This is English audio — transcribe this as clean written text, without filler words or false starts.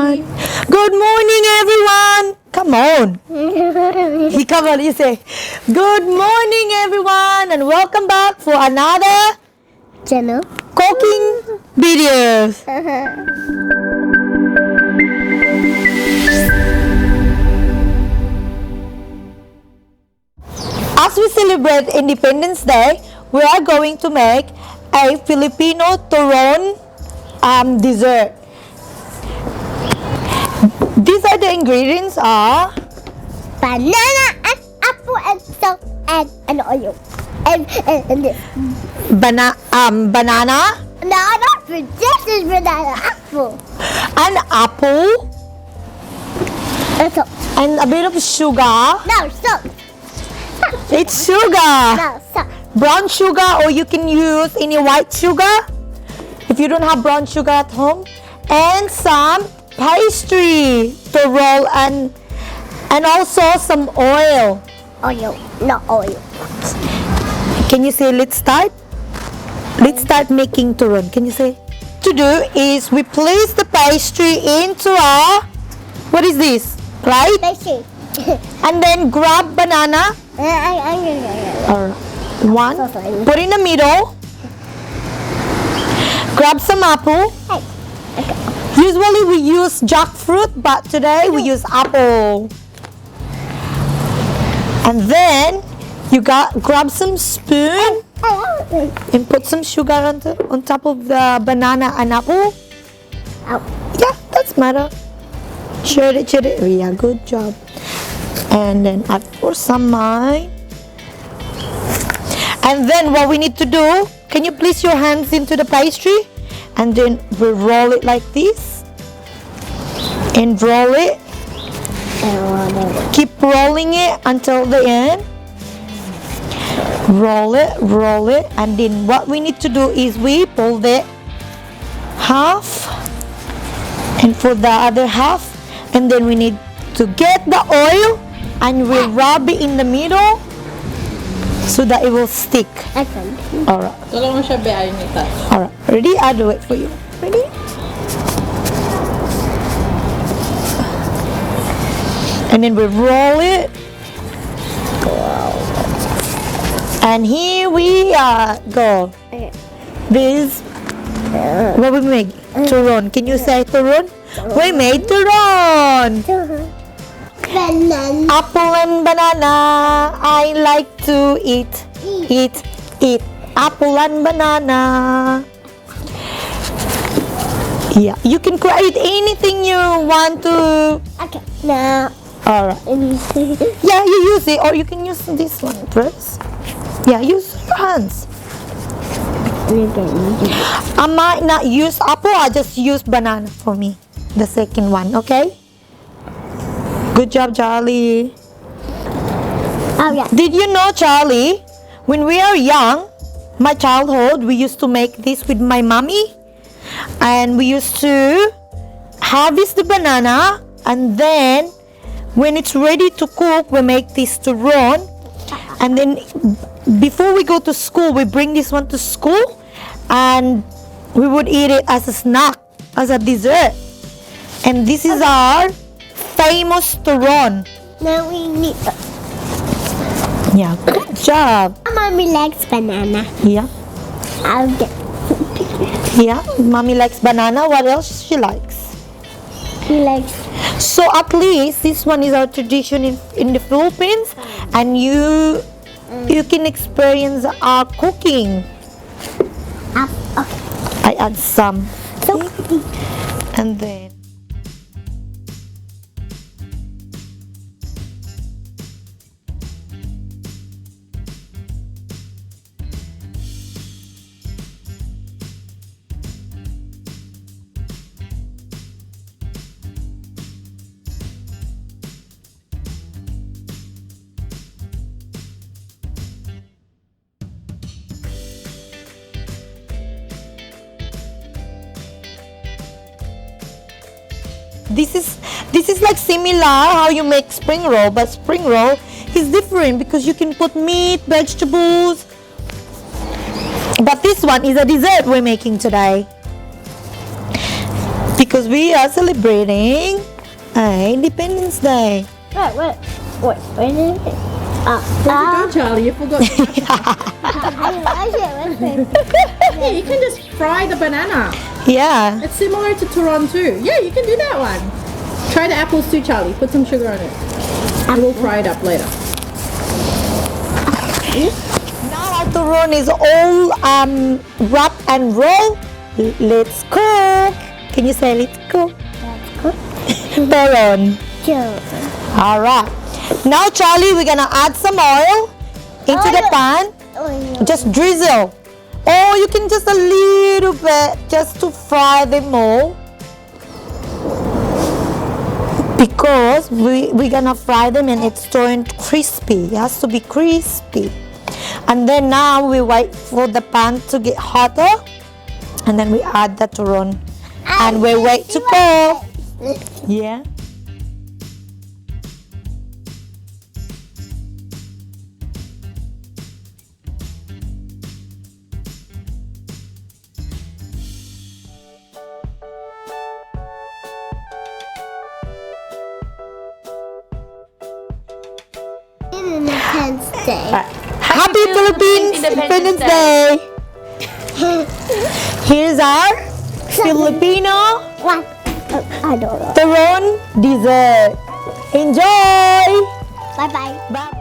everyone. Good morning, everyone. Come on. Come on, you say. Good morning, everyone, and welcome back for another channel cooking videos. As we celebrate Independence Day, we are going to make a Filipino Turon dessert. These are the ingredients are banana and apple and salt and oil and this. banana, No, not for this is banana apple an apple, and salt. and a bit of sugar. No salt. It's sugar. No salt. Brown sugar, or you can use any white sugar if you don't have brown sugar at home, and some pastry to roll, and also some oil. Oil, not oil. Can you say let's start? Let's start making turon. Can you say? To do is we place the pastry into our, what is this, right? Pastry. And then grab banana, or one, put in the middle, grab some apple. Hey. Okay. Usually we use jackfruit, but today we use apple. And then you grab some spoon and put some sugar on top of the banana and apple. Ow. Yeah, that's matter. Share it. Yeah, good job. And then add for some mine. And then what we need to do, can you place your hands into the pastry? And then we roll it like this. And roll it. Keep rolling it until the end. Roll it. And then what we need to do is we pull it half. And for the other half. And then we need to get the oil. And we rub it in the middle. So that it will stick. Alright. Tulong mo siya, Be, ayaw niya touch. Alright. Ready? I'll do it for you. Ready? And then we roll it. And here we go. Okay. This, what we make? Turon. Can you say turon? We made turon. Banana. Apple and banana. I like to eat. Apple and banana. Yeah, you can create anything you want to. Okay. Now. Alright. Yeah, you use it, or you can use this one first. Yeah, use your hands. I might not use apple, I just use banana for me. The second one, okay? Good job, Charlie. Oh yeah. Did you know, Charlie, when we are young, my childhood, we used to make this with my mommy. And we used to harvest the banana, and then when it's ready to cook, we make this turon. And then before we go to school, we bring this one to school, and we would eat it as a snack, as a dessert. And this is our famous turon. Now we need. Yeah, good job. Mommy likes banana. Yeah, I'll get. yeah. Mommy likes banana. What else she likes? He likes. So at least this one is our tradition in the Philippines, and you can experience our cooking. Okay. I add some, So. and then this is like similar how you make spring roll, but spring roll is different because you can put meat, vegetables. But this one is a dessert we're making today. because we are celebrating Independence Day. Wait did it? Where'd you go, Charlie? You forgot. Yeah, you can just fry the banana. Yeah. It's similar to Turon too. Yeah, you can do that one. Try the apples too, Charlie. Put some sugar on it. And we'll fry it up later. Now our turon is all wrap and roll. Let's cook. Can you say let's cook? Turon. All right. Now, Charlie, we're gonna add some oil into the pan. Just drizzle. Or you can just a little bit just to fry them all. Because we're gonna fry them and it's turned crispy. It has to be crispy. And then now we wait for the pan to get hotter. And then we add the turon. And we wait to cook. Yeah. Independence Day. Happy Philippine Independence Day! Here's our Filipino What? I don't know. turon dessert. Enjoy! Bye bye. Bye.